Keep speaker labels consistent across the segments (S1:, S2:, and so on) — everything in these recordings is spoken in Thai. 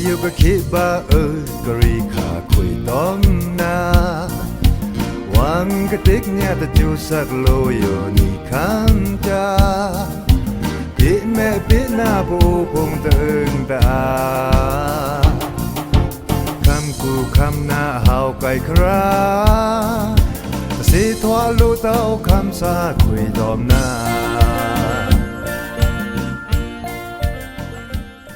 S1: อยู่ก็คิดบ่ากรีขาคุยต้อมนาวังกะติกเนี่ยตะจูสักโลอยู่นี่คันจาปิแม่ปิหน้าผู้พงตึงตาคำกูคำหน้าเฮาไกลคราสิทวาลูเต้าคำสาคุยต้อมนา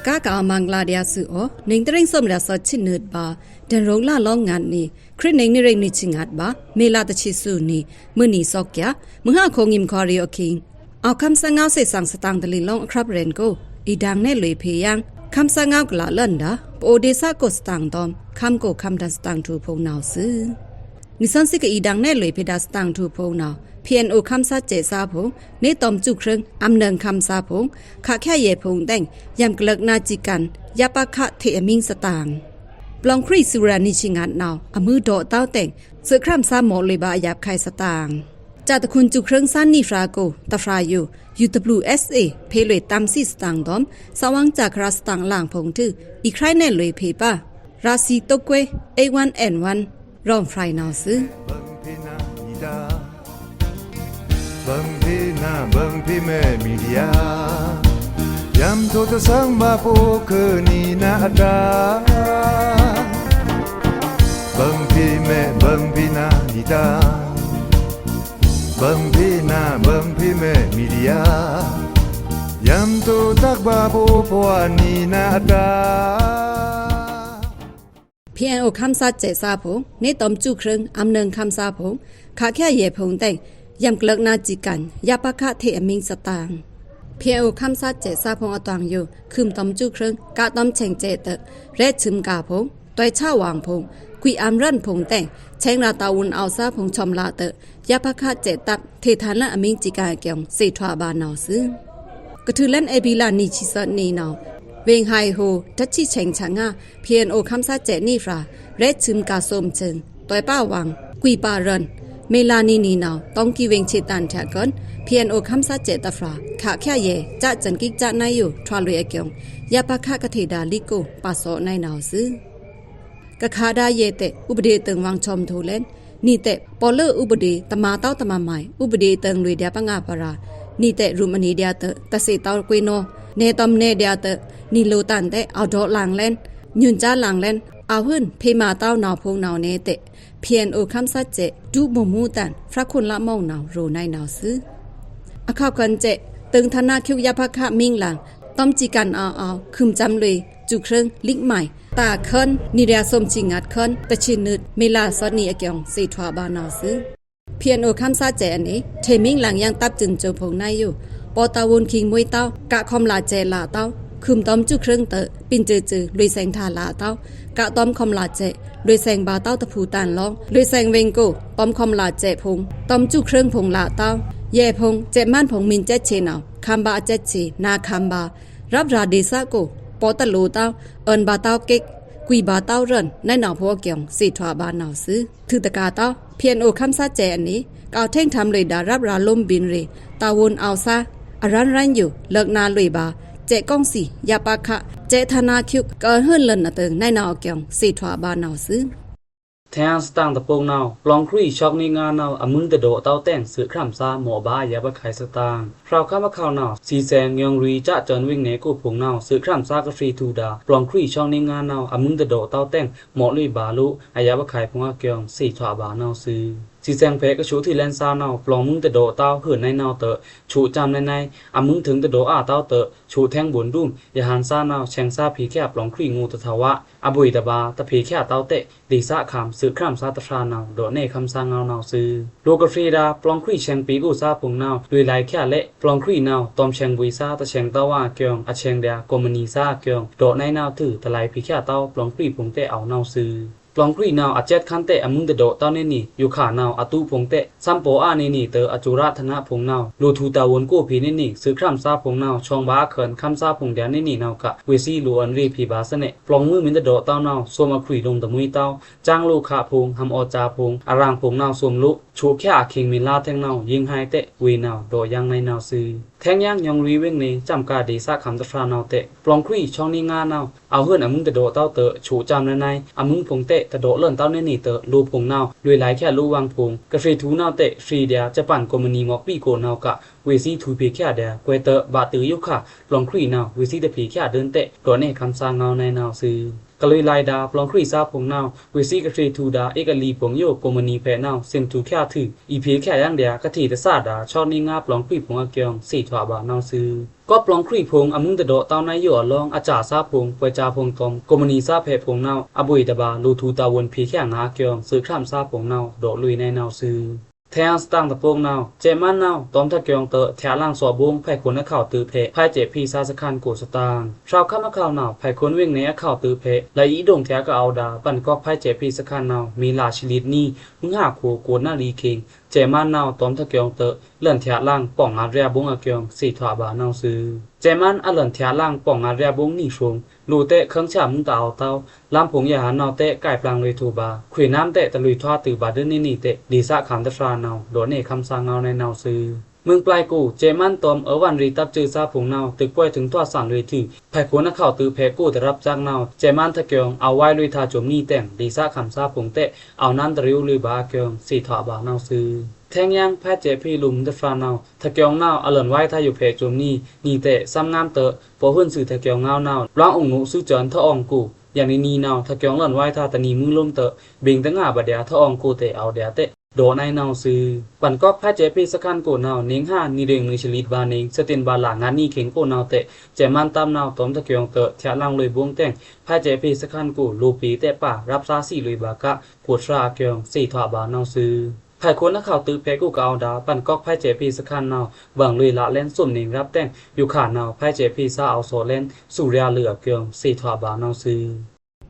S1: ก
S2: ากามังลาเดียสุโอนิงตริงสมราสชินุดบาเดนรงลาลองงานนี้ครินิงนิเรงนิชิงัดบาเมลาตชิสุนีมือนีซอกยามึงหาคงยิมคอริโอคิงเอาคำสั่งเอาเสสังสตังตลิลองครับเรนโกอีดังแน่เลยเพยังคำสั่งเอากละลันดาโอเดซากสตังตอมคำโกคำดัสตังทูพงนาวซือนิสันสิกอีดังแน่เลยเพดัสตังทูพงนาวเพียนโอคำซาเจซาพงเนตอมจุครึงอำเนิงคำซาพงขาแค่เยพงแต่งยำกลักนาจิกันยาปะคะเทอมิงสตางปลองครีสุรานิชิงัดนาวอมือโดเต้าแต่งเสือคร่ำซาหมอเลยบาหยาบไข่สตางจากตะคุณจุครึงซันนี่ฟราโกตะฟรายู UWSA เพลวยตามซีสตางดอมสว่างจากราสตางล่างพงทืออีใครแน่เลยเพปาราศีตกเว A1N1 รอมไฟนาวซื้อ
S1: บังพี่นาบังพี่แม่มีเดียยำโทตะสังบาปูคือนี่นาดาบังพี่แม่บังพี่นานิดาบังพี่นาบังพี่แม่มีเดียยำโทตักบาปูปวานี่นาดา
S2: เพียงโอคำซาเจซาพงเนตอมจุครึงอำเนิงคำซาพงขาแค่เยพงแต่งยำกลักนาจิกันยาปะคะเทอมิงสตางเพียโอคำซาเจซาพงอตวางอยู่คืมตอมจุครึงกะตอมเชงเจเตเรดซึมกาพงตวยชาวางพงกุยอำรันพงแต่งเชงราตาวุนเอาซาพงชอมลาเตยาปะคะเจตักเททานละอมิงจิกาเกียงเสทวาบานาวซึกะทือเล่นเอบิลานิชิสนีนาวเวงไฮโฮทัชชิเชงชะงาเพียนโอคำซาเจนี่ฟราเรดซึมกาสมเชิงตวยป้าวางกุยปารันเมลานีนีนาวต้องกีเวงเชตันแทกอนเพียนโอคำซาเจตฟราขาแค่เยจะจันกิกจะนายอยู่ทวาลุยเกียงยาปะคะกะเทดาลิโกปาโซในนาวซึกะคาดาเยเตอุบเดตึงวังชมโทเลนนี่เตปอเลอุบเดตมาเต้าตมาใหม่อุบเดตึงลุยเดียปะงาปารานี่เตรุมณีเดียเตตะเสตากุยโนเนตอมเนเดียเตนี่โลตันเตเอาดอหลังเล่นยุนจ้าหลังเล่นเอาหึ่นเพมาเต้านาวพงนาวเนเตเพียนโอคำซาเจดูบ่มูตันฟรักคุณละมองนาวโรในนาวซื้ออะข้าวกันเจตึงธนาคิวยาภคะมิงหลังต้อมจิกันเอาคึมจำเลยจุครึงลิกใหม่ตาเคินนิเรียสมจิงัดเคินตะชินึดเมลาสอนีอเกียงเสทวาบานาวซื้อเพียนโอคำซาเจอันนี้เทมิงหลังยังตับจึงโจพงในอยู่ปอตาวุนคิงมวยเต้ากะคอมลาเจลาเต้าคืมต้อมจุครึ่งเตปินจือลุยแสงทาลาเต้ากะต้อมคอมลาเจลุยแสงบาเต้าตะผูตานลองลุยแสงเวงโกต้อมคอมลาเจพงต้อมจุครึ่งพงลาเต้าเย่พงเจม่านพงมินเจเชนาวคัมบาเจเชนาคัมบารับราเดซาโกปอตะโลเต้าเอินบาเต้าเก็กกุยบาเต้าเรินในหนาวพวกเกียงสีทวาบานาวซื้อถือตะกาเต้าเพียนโอคำซาเจอันนี้กาวเท่งทำเลยดารับราลมบินเรตาวนเอาซาอรันรันอยู่เลิกนาลุยบาเจก้องสียาปะคะเจธนาคิวเกินหื้นเลินนะเติงในนาวเกียงสีทวาบานาวซื้อ
S3: แทงสตางตะปงนาวลองครีช็อกในงานนาวอมึงตะโดเต้าแต่งเสือคร่ำซาหมอบายาบะไข่สตางพราวข้ามะข้าวนาวสีแสงยองรีจะจอนวิ่งเนกูผงนาวเสือคร่ำซากะฟรีทูดาลองครีช็อกในงานนาวอมึงตะโดเต้าแต่งหมอลุยบาลุอายาบะไข่พงอาเกียงสีทวาบานาวซื้อสีแสงเพกะชูที่แลนซานาวปลองมึงตะโดเต้าหื่นในนาวเตอชูจำในอมึงถึงตะโดอาเต้าเตอชูแทงบนดุ้มยาหันซานาวแชงซาผีแคบปลองครีงูตะทวะอบุยตะบาตะผีแค่เต้าเตะดีซะคำสือคร่ำซาตะฟรานาวโดเน่คำซางาวนาวซื้อโลกฟรีดาปลองครีแชงปีกูซาพงนาวลุยลายแค่เละปลองครีนาวตอมแชงบุยซาตะแชงเต้าว่าเกียงอะแชงเดียกอมนีซาเกียงโดในนาวถือตะไลผีแค่เต้าปลองครีพงเตะเอานาวซื้อปลองกรีนาวอาเจ็ดคันเตะอมึงตะโดตอนนี้อยู่ขานาวอตุพงเตะซัมโปอานี่เตออจุราธนะพงนาวโลทูตาวนกูพีนี่ซื้อคร่ำซาพงนาวชองบาเขินคำซาพงเดียนี่นาวกะเวซี่ลูอันรีพีบาสเนปลองมือมินตะโดเต้านาวสวมอครีลงตะมุยเต้าจ้างลูกขาพงหำอจาพงอารางพงนาวสวมลุชูแค่อาคิงมิลาแทงนาวยิงไฮเตะวีนาวโดยังในนาวซื้อ แทงย่างยองรีเวงนี้จำกาดีซาคำตะฟรานาวเตะปลองครีช่องนี้งานเอาเอาเฮือนอมึงตะโดเต้าเตะฉูจำในอมึงพงเตะตะโดเลื่อนเต้าเนนี่เตะรูพงนาวด้วยหลายแค่รูวางพงกาแฟทูนาวเตะฟรีเดียจะปั่นกมณีงอกปีโกนาวกะเวซีทูพีแค่เดียกวยเตะบาตือยุค่ะปลองครีนาวเวซีตะพีแค่เดินเตะตัวเน่คำสร้างเงาในนาวซื้อกะเลยลายดาปลองครีซาพงนาวเวซีกาแฟทูดาเอกลีพงโยกมณีแพนาวเซมทูแค่ถืออีพีแค่ย่างเดียกะทีตะซาดาชอบนี่งาปลองครีพงอาเกียงสี่ถวาบานาวซื้อก็ปลองครีพงอมึงตะโดเต้าในอยู่ลองอาจารย์ซาพงปวยจาพงตอมกมณีซาเพพงนาวอบุยตะบาลูทูตาวนพีแค่งาเกียงซื้อข้ามซาพงนาวโดลุยในนาวซื้อแทงสตางตะโปงนาวเจมันนาวตอมทะเกียงเตะแถล่างสอบงไผ่คนนักข่าวตือเพไผ่เจพีซาสคันโกสตางชาวข้ามะข่าวนาวไผ่คนวิ่งในข่าวตือเพและอีดงแถก็เอาดาปั่นกอกไผ่เจพีสคันนาวมีหลาชลิดนี่มึงหาโคโกนาลีคิงเจมันนาวตอมทะเกียงเตะเลื่อนแถล่างป่องอาเรียบงอาเกียงสี่ถวาบานาวซื้อเจมันอเลื่อนแถล่างป่องอาเรียบงนี่ชงลูเตะเครื่องฉ่ำมึงตาเอาเต้าลำผงยาหานาวเตะไก่ปลางเลยทูบาขุยน้ำเตะตะลุยทอดตือบาเดนนี่เตะดีซะขามตะฟรานาวโดนเนคำสางเงาในนาวซื้อเมืองปลายกูเจมันตอมวันรีตับจือซาผงนาวตึกป่วยถึงทอดสั่นเลยถือไผ่ขวนนักข่าวตือเพกูแต่รับจ้างนาวเจมันทะเกียงเอาไว้ลุยทาจมนี่แต่งดีซะขำซาผงเตะเอานั้นตะริวลือบาเกียงสี่ถอดบานาวซื้อแทงย่างแพทย์เจพีลุมตะฟรานาวทะเกียงนาวอเลินไว้ถ้าอยู่เพจมนี่เตะซ้ำงามเตะพอเฮือนสื่อทะเกียงนาวร้ององหนูซื้อเจินทะอองกูอย่างนี้นาวทะเกียงเลินไว้ถ้าตะนีมือล้มเตะเบ่งตั้งหาบดเดียทะอองกูเตะเอาเดียเตะโดนในนาวซื้อปั่นก็แพทย์เจพีสคันกูนาวเน้งห้านี่เด้งมือฉลิดบาเน้งสเตนบาหลางานนี่เข่งกูนาวเตะเจมันตามนาวตอมทะเกียงเตะแถล่างเลยบวงแต่งแพทย์เจพีสคันกูลูปีเตะป่ารับซาสี่เลยบากะปวดราเกียงสี่ถวาบานาวซื้อไผ่คนนักข่าวตือเพกูกเอาดาปั่นกอกไผ่เจพีสคันนาวบังลุยละเล่นสุ่มหนิงรับแต่งอยู่ขานาวไผ่เจพีซาเอาโซเล่นสุริยาเหลือเกียงสี่ถวาบานาวซื้อ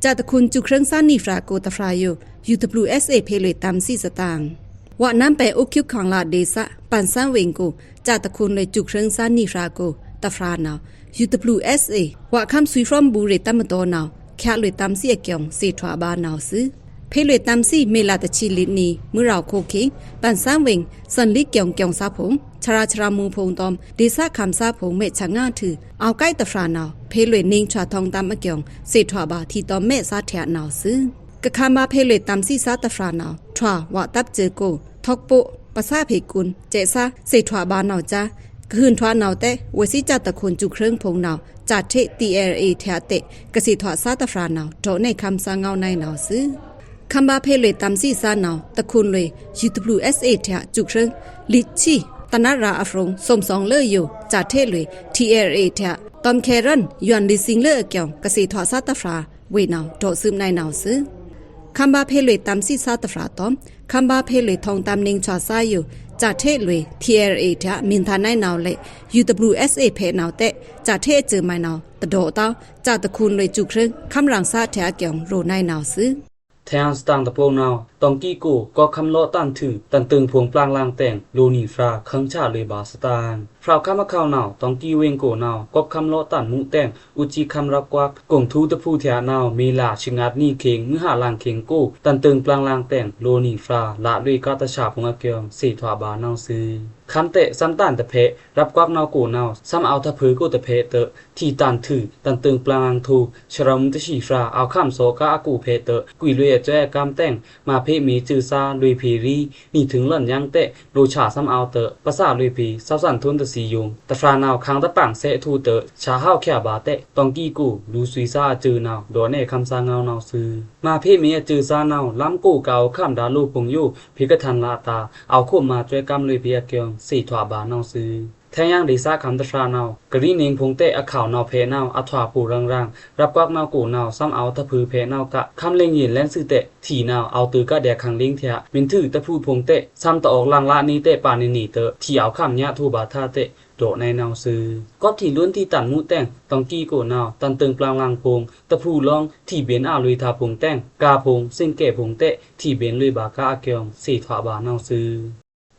S2: จากตะคุณจุเครื่องซ่านนีฟราโกตะฟรายอยู่ UWSA เพลยตามสี่สตางค์ว่าน้ำไปอุคิวของลาเดซะปันซ่านเวงกูจากตะคุณเลยจุเครื่องซ่านนีฟราโกตะฟรานาว UWSA ว่าคำสุยฟรอมบูเรตัมโตนาวแค่เลยตามสี่เกียงสี่ถวาบานาวซื้อเพลยตามสี่เมลาตะชิลินีเมื่อเราโคเคปันซ่านเวงสันลิเกียงซาผงชรามูพงตอมเดซ่าคำซาผงเมชะง่าถือเอาใกล้ตะฟรานาวเพลยนิ่งชาทองตามมะเกียงเศษถวาบาที่ตอมเมซาแถนาวซื้อกะคามาเพลยตามสี่ซาตะฟรานาวทว่าว่าตับเจอโกทอกโปภาษาเพกุลเจซาเศษถวาบานาวจ้าคืนทวานาวเตวสิจัตตะคนจุเครื่องพงนาวจัดเท TLA แถเตกสิถวาซาตะฟรานาวโตในคำสางเงาในนาวซื้อคำบาเพลยตามสี่ซานาวตะคุณเลย UWSA แถจุเครื่องลิชีตนาราอฟรงสมสองเลื่อยอยู่จากเทเลย TLA แถตอมแครันยวนดิซิงเลื่อเกี่ยวกสิถวาซาตะฟราเวนาวโตซึมในนาวซื้อคำบาเพลยตามสี่ซาตะฟราตอมคำบาเพลยทองตามเนงชอซาอยู่จากเทเลย TLA แถมินทาในนาวเลย UWSA เพนาวเตจากเทเจอไม่นาวตะโดเต้าจากตะคุณเลยจุเครื่องคำรังซาแถเกี่ยวโรในนาวซื้อ
S3: แทงสตางตะโปงนาวตองกี้กูก็คำโลตันถือตันตึงพวงปลางลางแต่งโลนีฟราคังชาเลยบาสตางฟราวข้ามะข่าวนาวตองกี้เวงโกนาวก็คำโลตันมุแต่งอุจิคำรับกวักกงทูตะผู้แถนาวมีลาชิงัดนี่เข่งมือหาลางเข่งกูตันตึงปลางลางแต่งโลนีฟราละด้วยกาตะชาพงอาเกียงสี่ถวาบานาวซื้อคำเตะสันตันตะเพรับกวักนาวกูนาวซ้ำเอาทะพือกูตะเพเตะที่ตันถือตันตึงปลางลางทูชรมุตชีฟราเอาข้ามโซกาอากูเพเตะกุยลุยแจ้กามแต่งมาเพมีจือซาลุยพีรีนี่ถึงเล่นยังเตะโรชาซ้ำเอาเตะภาษาลุยพีซาสันทุนตะสียุงตะฟรานาวคังตะปังเสทูเตะชาห้าวแค่บาเตะตองกี้กูลูซุยซาจือนาวโดนเนคำซาเงานาวซื้อมาเพมีจือซานาวล้ำกูเก่าข้ามดาลูปงยูพิกทันลาตาเอาควบมาช่วยกำลุยพีเกียงสี่ถวาบานาวซื้อแทงย่างดีซาคำตะฟรานาวกรีนิงพงเตะอาข่าวนาวเพนาวอัฐวาปูรังรับกวักนาวกูนาวซ้ำเอาทะพือเพนาวกะคำเล็งยินแลนซื้อเตะที่นาวเอาตือกะแดกขังลิงเทียมินถือตะพูพงเตะซ้ำตะออกลังละนี้เตะปานินีเตะที่เอาข้ามยะทูบาทาเตะโดในนาวซื้อก็ที่ล้วนที่ตันมูแต่งตองกี้กูนาวตันตึงปลางลังพงตะพูลองที่เบนอาลุยทาพงแต่งกาพงเส้นเกะพงเตะที่เบนลุยบากะอาเกียงสี่ถวาบานาวซื้อ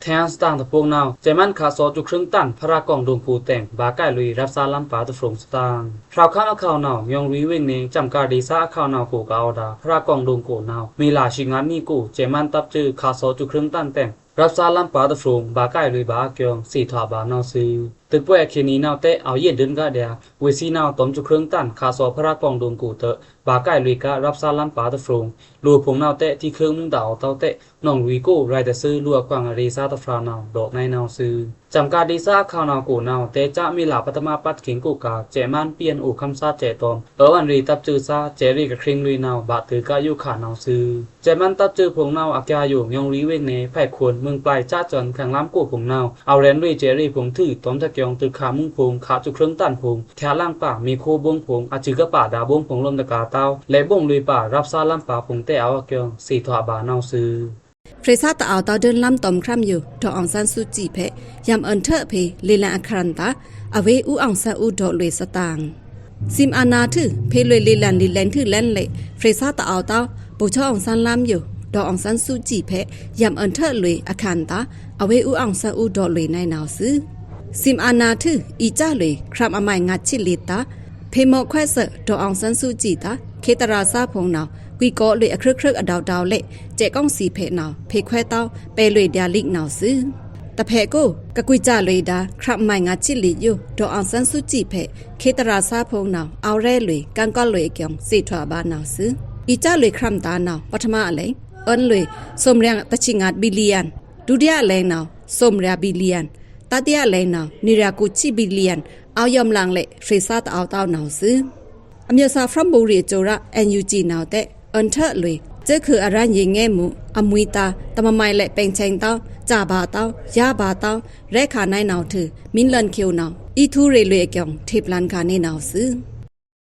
S3: แทงสตางตะโปงนาวใจมันขาซอจุครึ่งตันพระกองดวงผูแต่งบาไก่ลุยรับซาลัมปาตะฟรงสตางพราวข้าวข่าวนาวยองรีเวงเนงจำกาดีซาข่าวนาวโกกาอดาพระกองดวงโกนาวมีลาชิงานนี่กูใจมันตับจือขาซอจุครึ่งตันแต่งรับซาลัมปาตะฟรงบาไก่ลุยบาเกียงสี่ถวาบานาวซื้อเต ตึกป่วยเคนีนาวเตเอาเย็นเดินกะเดียเวซีนาวตอมจุเครื่องตันขาสอพระกองดงกูเตบาไก่ลุยกะรับซาลัมปาตะฟรงลูผงนาวเตที่เครื่องมึงดาวเตาเตน้องลุยโก้ไรแต่ซื้อลัวกวางเรซาตะฟรานาวดอกในนาวซื้อจำกาดีซาข้าวนาวกูนาวเตจะมีหลาปัตมาปัดเข็งกูกาแจมันเปลี่ยนอูคำซาแจตอมอันรีตับจือซาแจรีกับเคร่งลุยนาวบาถือกะอยู่ขานาวซื้อแจมันตับจือผงนาวอักยาอยู่ยองรีเวงเนไผ่ควรเมืองปลายจ้าจอนแข่งล้ำกูผงนาวเอาแรนลุยเจรีผงถือตอมตะเกียงตึกขามึงพงขาจุเครื่องตันพงแถวล่างป่ามีโคบงพงอาจือกะป่าดาบงพงลมตะกาเต้าและบงลุยป่ารับซาลัมป่าพงแต่เอาเกียงสีถวบานาวซื้อ
S2: เฟรซาตะเอาตาเดินล้ำตอมคร่ำอยู่ดอกอองซันซูจีเพยำเอินเถอะเพเลลาอัครันตาอเวอูอองซาอูดอกลวยสตางซิมอานาถือเพลวยเลลันลีแลนถือแลนเละเฟรซาตะเอาตาปูชออองซันล้ำอยู่ดอกอองซันซูจีเพยำเอินเถอะลวยอัครันตาอเวอูอองซาอูดอกลวยในนาวซื้อซิมอานาถืออีจ้าเลยคร่ำอมัยงัดชิลิตาเพมอแควเซดอกอองซันซูจีตาเคตราซาพงนาวกุยก็เลยครึกๆอดาวๆเละเจก้องสีเพนาวเพแควเต้าเปเลยเดียลิกนาวซื้อตะเพกูกะกุยจ่าเลยดาครับไม่งัดชิลิอยู่ดอกอองซันซูจีเพเคตราซาพงนาวเอาแร่เลยกันก็เลยเกียงสีถวบานาวซื้ออีจ้าเลยคร่ำตานาวปัทมาอะไรเอิ้นเลยสมเรียงตะชิงัดบิเลียนดุเดียแลนาวสมเรียบิเลียนตาเดียแลนาวนิรากุชิบิเลียนเอายอมลังเละเฟซาตเอาเต้านาวซื้ออเมซาฟรัมบูรีโจระแอนยูจีนาวเตอันเถอะเลยเจ้าคืออะไรยิงแง่หมูอมวยตาตมไม่และเป็นเชงเต้าจ่าบาเต้ายาบาเต้าแรขาในนาวถือมินลันเคียวนาวอีทูเรลวยเกียงเทปลันคาในนาวซื้อ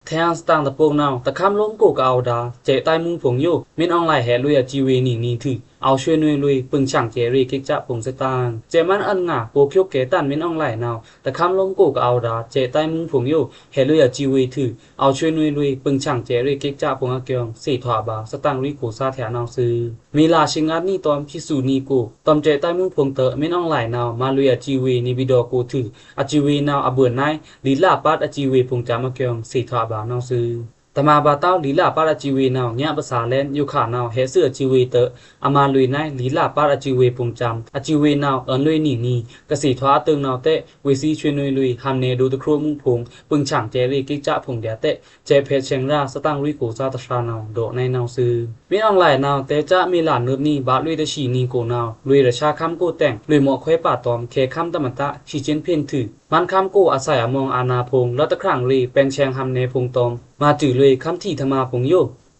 S3: แทงสตางตะโปงนาวตะคำล้มกูกเอาดาเจใต้มุงผงอยู่มินออนไลน์แห่ลุยจีเวนี่ถือเอาช่วยหน่วยลุยปึงช่างเจรีกิกจะผงสตางเจมันอันงาโปคิวเกตันมินออนไลน์นาวตะคำล้มกูกเอาดาเจใต้มุงผงอยู่แห่ลุยจีเวถือเอาช่วยหน่วยลุยปึงช่างเจรีกิกจะผงเกียงสีถวบาสตางริโกซาแถวนาวซื้อมีลาชิงัดนี่ตอมพิสูนีกูตอมเจใต้มุงผงเตอมินออนไลน์นาวมาลุยจีเวนี่บิดอกูถืออจีเวนาวอเบือนายลีลาปัดอจีเวผงจามเกียงสีถวบานาวซื้อตมาบาเต้าลีลาปาราจีเวนาวญะภาษาแลนอยู่ขานาวเฮเสือจีเวเตออามาลุยนายลีลาปาราจีเวปุงจำอจีเวนาวเอินลุยนี่กะสีทวาตึงนาวเตเวซีช่วยลุยฮัมเนดูตะครัวมุงพงปึงช่างเจรีกิกจะพงเดียเตเจเพเชงราสตังริโกซาตะชานาวโดในนาวซื้อมีออนไลน์นาวเตจะมีหลานเนิบนี่บาลุยตะชีนีโกนาวลุยราชาคำโกแต่งลุยหมอควายป่าตอมเคคำตะมันตะชีเจนเพ่นถือมันคำโกอาศัยมองอาณาพงแล้วตะครั้งรีเป็นแชงฮัมเนพงตอมมาจือเลยคำที่ธรรมาพงโย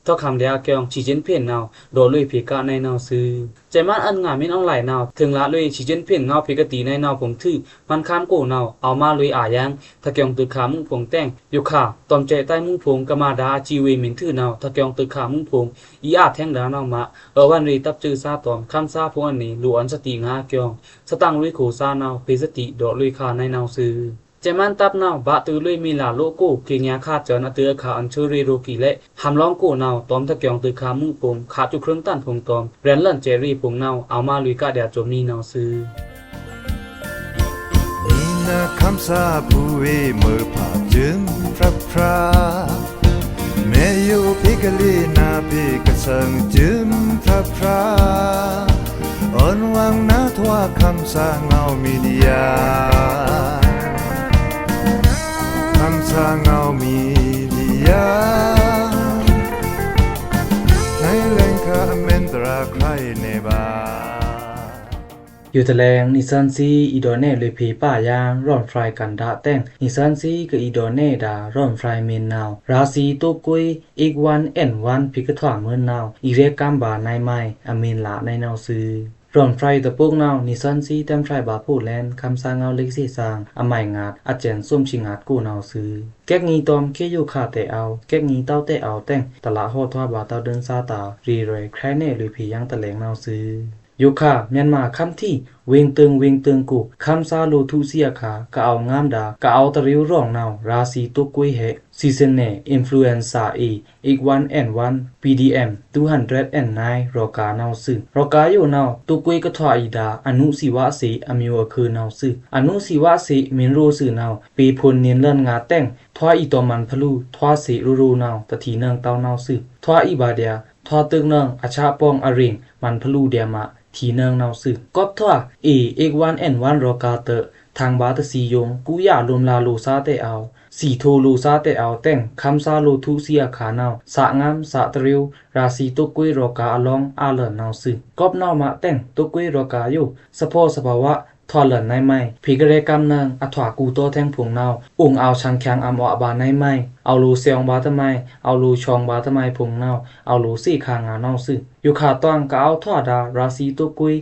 S3: ทอคำเดียเกียงชีเจนเพ่นนาวโดลุยเพกะในนาวซื้อใจมันอันงามินออนไลน์นาวถึงละลุยชีเจนเพ่นเงาเพกะตีในนาวผมถือมันคำโกนาวเอามาลุยอายังทะเกียงตึกขามุงพงแต่งอยู่ค่ะตอมใจใต้มุงพงกะมาดาจีเวมินถือนาวทะเกียงตึกขามุงพงอีอาแท่งดานาวมาวันรีตับจือซาตอมคำซาพงอันนี้ล้วนสติงาเกียงสตังลุยโขซานาวเพสติดอลุยคาในนาวซื้อเจมันตับนาวบะตือลุยมีลาโลโก้กิญญาคาจอนอเตือขาอันเชอรีโรกิและหำร้องโกนาวตอมตะเกียงตือขามุงปงขาจุเครื่องตั้นพงตอมแรนลันเจรีปงนาวเอามาลุยกะเดียจมนี่นาวซื้อ
S1: นี่นะคำสาผู้เอเมื่อผ่าจึงพระพราแม่อยู่พิกลีนาพิกสังจึงพระพราอ่อนวังนาทว่าคำสาเงามีเดียคำสาเงามีเดียในแหล่งคาเมนตราใครในบ้า
S3: อยู่ตะแลงนิซันซีอีดอเน่เลยเพป่ายางร่อนฟรายกันดาแต่งนิซันซีกับอีดอเน่ดาร่อนฟรายเมนนาวราซีตุกุยอีกวันเอ็นวันพิกถวางเมื่อนาวอีเรียกกำบาในไม้อเมนละในนาวซื้อร่อนไฟตะปุกนาวนิซันซีเต็มไฟบาพูแลนคำสร้างเงาเล็กสีสร้างอมัยงาดอาเจนส้มชิงาดกูนาวซื้อแก๊กงีตอมเคอยู่ขาแต่เอาแก๊กงีเต้าแต่เอาแต่งตละโหทว่าบาเต้าเดินซาตารีเรยแครเน่หรือผียังตะแหลงนาวซื้ออยู่ค่ะเมียนมาคำที่เวงเตึงกูคำซาโลทุเสียขากะเอางามดากะเอาตะริวร้องนาวราศีตุกุยเหซีซันเน่อินฟลูเอนซาอีกวันแอนวัน PDM 209รอกานาวซึรอกาอยู่นาวตุกุยกะทวาอีดาอนุสิวะสีอมิวะคือนาวซึอนุสิวะสีมินโรซึนาวปีพลเนียนเลินงาแต่งทวาอีตอมันพลูทวาสีรูนาวตะทีเนืองเต้านาวซึทวาอีบาเดียทวาตึงเนืองอาชาปองอริงมันพลูเดียมะทีเนืองนาวซึกอบทว่าอีกวันแอนวันรอกาเตอ
S4: ทางบาตสียงกูยาลุมลาลูซาเตเอาสีโทลูซาเตเอาแต่งคำซาโลทุเสียขานาวสะงามสะตริวราศีตุกุยรอกาอลองอาเลินนาวซึกอบนาวมาแต่งตุกุยรอกาอยู่สะโพสภาวะทอเลินในไม้พิกเรกำนังอถวากูโตแทงผงนาวอุงเอาชังแข็งอำอบาในไม้เอาลูเซียงบาตะไม้เอาลูชองบาตะไม้ผงนาวเอาลูซี่คางานาวซึอยู่ขาตองก็เอาทอดาราศีตุกุย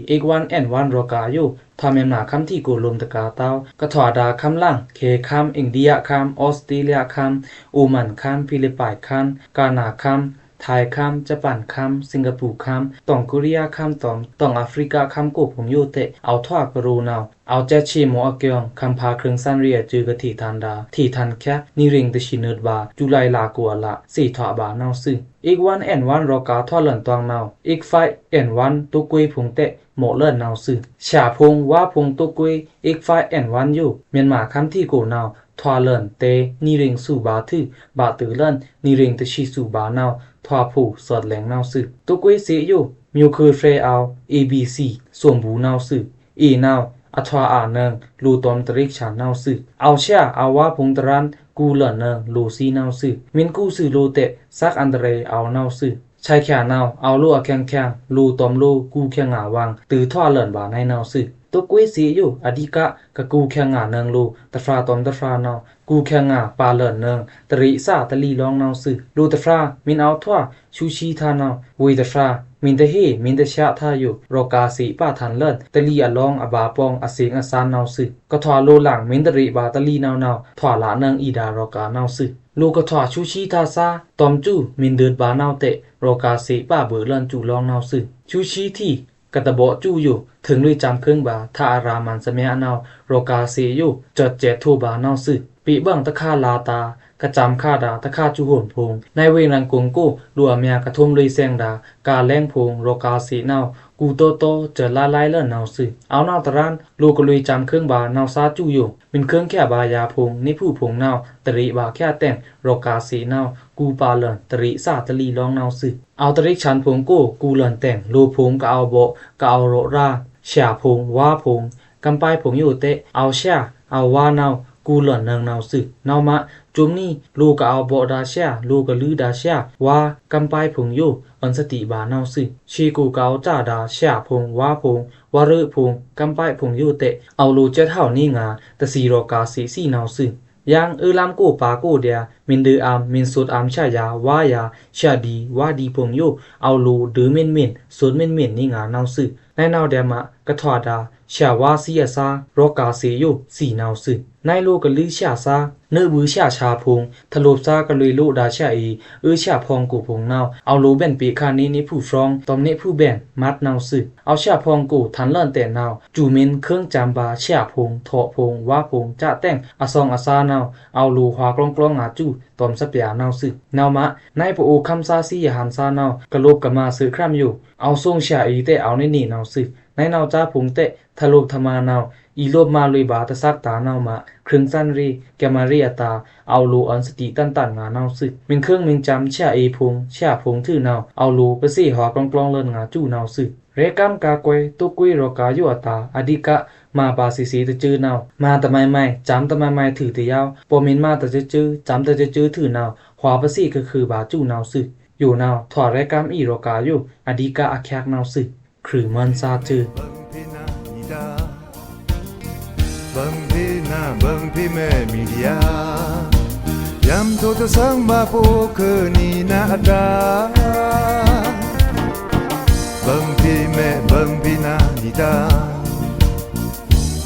S4: อีกวันแอนวันรอกาอยู่ทำแม่นหนาคำที่กูลมตะกาเต้ากะถวดาคำล่างเคคำอินเดียคำออสเตรเลียคำอูมันคำฟิลิปปินส์คำกานาคำไทยคำญี่ปุ่นคำสิงคโปร์คำตองกุริยาคำตองแอฟริกาคำกูผมอยู่เตเอาทวากรูนาวเอาแจชีโมอเกียงคำพาเครื่องสั้นเรียจือกะที่ทันดาที่ทันแค่นิริงตะชินดบาจุไลลากัวละสี่ถอบานาวซึอีกวันแอนวันรอกาทอเลินตองนาวอีกไฟแอนวันตุกุยผงเตโมเลินนาวซึชาพงว่าพงตุกุยอีกไฟแอนวันอยู่เมียนมาคำที่กูนาวทวาเลินเตนิริงสู่บาทือบาตือเลินนิริงตะชีสู่บานาวทวาผู้สอดแหลงนาวซึตุกุยสีอยู่มิวคือเฟรเอา ABC ส่วนบูนาวซึอีนาวอทวาอาเนิงลูตอมตริกชานาวซึเอาเชียเอาว่าพงตรันกูเลินเนิงลูซีนาวซึมินกูซึโลเตซักอันเดเรเอานาวซึชายแค่นาวเอาลูอะแข็งลูตอมลูกูแข็งาวางตือทวาเลินบาในนาวซึตุกุยสีอยู่อดีกะกะกูแข็งเนิงลูตะฟราตอมตะฟรานาวกูแข็งปาเลินเนิงตริซาตะลีลองนาวซึลูตะฟรามินเอาทวาชูชีทานาววุยตะฟรามินตะเฮมินตะชะทาอยู่โรกาสีป้าทันเลิศตะลีอะลองอบาปองอสิงอสานนาวซึก็ทวาโลหลังมินตริบาตะลีนาวทวาละเนิงอีดาโรกานาวซึลูกทวาชูชีทาซาตอมจูมินเดินบานาวเตโรกาสีป้าเบือเลินจูลองนาวซึชูชีที่กะตะโบจูอยู่ถึงลุยจำเครื่องบาทาอารามันสะเมะนาวโรกาสีอยู่จดเจทูบานาวซึปีเบิ่งตะคาลาตากระจำคาดาตะคาจุโหนพงในเวรังกงกู้ดัวเมียกระทมลุยแซงดากาแรงพงโรกาสีนาวกูโตโตเจอลาไลเลินนาวซึเอานาวตะรานลูกก็ลุยจำเครื่องบานาวซาจูอยู่เป็นเครื่องแค่บายาพงนี่ผู้พงนาวตริบาแค่แต่งโรกาสีนาวกูปาเลินตริซาตะลีลองนาวซึเอาตริชันพงกูเลินแต่งลูพงก็เอาโบก็เอาโรราเสียพงว่าพงกำไปพงอยู่เตเอาเสียเอาว่านาวกูเลินเนิงนาวซึนาวมะจุมนี้ลูกก็เอาโบดาเสียลูกก็ลือดาเสียว่ากำไปพงอยู่อันสติบานาวซึชีกูเกาจ้าดาเสียพงว่าพงวารึพงกำไปพงอยู่เตเอาลูเจเท่านี้งาตะสีโรกาสีสีนาวซึยังลำกูปากูเดียมินดืออามมินสุดอามชายาวายาชาดีวาดีพงอยู่เอาลูดือเม่นสุดเม่นนี่งานาวซึในนาวเดมะกะทวดาชาวาซียซาโรกาสีอยู่สีนาวซึในลูกกะลือชาซาเนื้อบือชาชาพงทะลบซากะลุยลูดาชาชาพองกูพงนาวเอาลูแบ่นปีคานี้นี่ผู้ฟรองตอมนี้ผู้แบ่นมัดนาวซึเอาชาพองกูทันเลิ่นแต่นาวจูมินเครื่องจำบาชาพงทอพงว่าพงจะแต่งอซองอาซานาวเอาลูหากลองอาจูตอมสะเปียนาวซึนาวมะในปอูคำซาซียหันซานาวกะลบกะมาซื้อคร่ำอยู่เอาส่งชาเตเอาในนี่นาวซึในนาวจ้าพงเตทะลบทมานาวอีโลบมาลุยบาตะซักตานาวมาเครื่องสั้นรีแกมาเรียตาเอาลูอันสติตันงานาวซึมินเครื่องมินจำชาพงชาพงทื่อนาวเอาลูไปซี่หอกลองเลินงาจูนาวซึเรกัมกากวยตุกุยโรกายุอตาอดิกะมาบาสีตะจือนาวมาตะไม่จำตะไม่ถือตะยาวปอมินมาตะจือจำตะจือถือนาวขวาไปซี่ก็คือบาจูนาวซึอยู่นาวถอดเรกัมอีโรกายุอดิกะอาแคกนาวซึครือมันซาจือ
S1: บังพี่นาบังพี่แม่มีเดียยำโทตะสังมาปูคือนีนาดาบังพี่แม่บังพี่นานิดา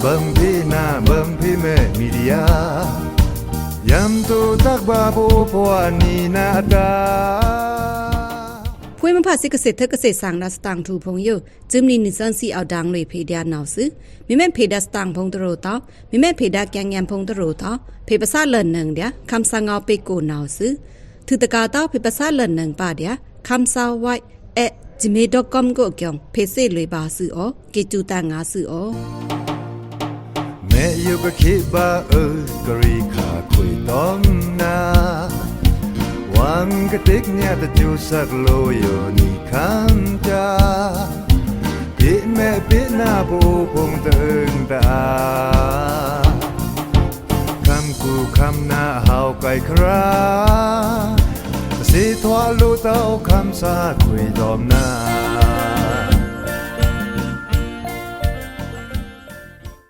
S1: บังพี่นาบังพี่แม่มีเดียยำโทตักบาปูพวานีนาดา
S2: พวยมันพาสิเกษตรเกษตรสร้างดาสตางทูพงอยู่จึมนี่นิสันสีเอาดังเลยเพดานาวซึมีแม่นเพดาสตางพงตโรตามีแม่นเพดาแกงแยมพงตโรตาเพภาษาเลินหนึ่งเดียคำสั่งเอาไปโกนาวซึถือตะกาเต้าเพภาษาเลินหนึ่งป่าเดียคำสาวไว้gmail.com ก็เกี่ยวเพเซเลยบาซึอ๋อเกจูตางาซึอ๋อ
S1: แม่อยู่ก็คิดว่ากะรีขาคุยต้องนาวังกะติกเนี่ยตะจูสักโลอยู่นี่คันจา ปิแม่ปิหน้าผู้พงเติงตาคำกูคำหน้าเฮาไกลคราสิทวาลูเต้าคำสาคุยดอมหน้า